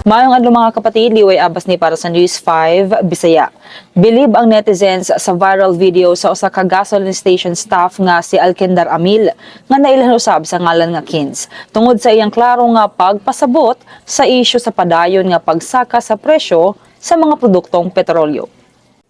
Mayong adlaw mga kapatid, liway abas ni para sa News 5 Bisaya. Bilib ang netizens sa viral video sa usa ka gasoline station staff nga si Alkindar Amil nga nailan usab sa ngalan nga Kins tungod sa iyang klaro nga pagpasabot sa isyu sa padayon nga pagsaka sa presyo sa mga produktong petrolyo.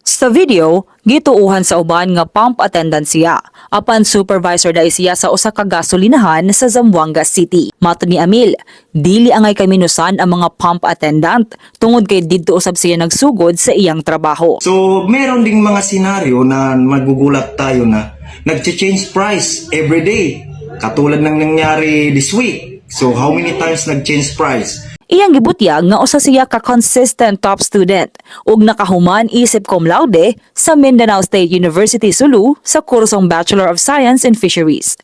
Sa video, gituuhan sa uban nga pump attendant siya. Apan supervisor dai siya sa usa ka gasolinahan sa Zamboanga City. Matud ni Amil, dili angay kaminusan ang mga pump attendant tungod kay didto usab siya nagsugod sa iyang trabaho. So, meron ding mga senaryo na magugulat tayo na nag-change price every day. Katulad ng nangyari this week. So, how many times nag-change price? Iyang gibutyag nga usa siya ka consistent top student ug nakahuman isip cum laude sa Mindanao State University Sulu sa kursong Bachelor of Science in Fisheries.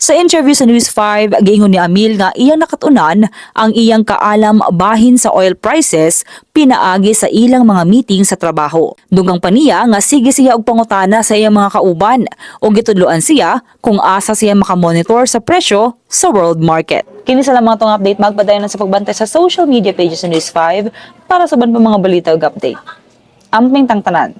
Sa interview sa News 5, giingon ni Amil nga iyang nakatunan ang iyang kaalam bahin sa oil prices pinaagi sa ilang mga meeting sa trabaho. Dugang pa niya nga sige siya og pangutana sa iyang mga kauban ug gitudloan siya kung asa siya makamonitor sa presyo sa world market. Kini sa lamang tong update, magpadayon sa pagbantay sa social media pages sa News 5 para sa uban pa mga balita ug update. Amping tangtanan.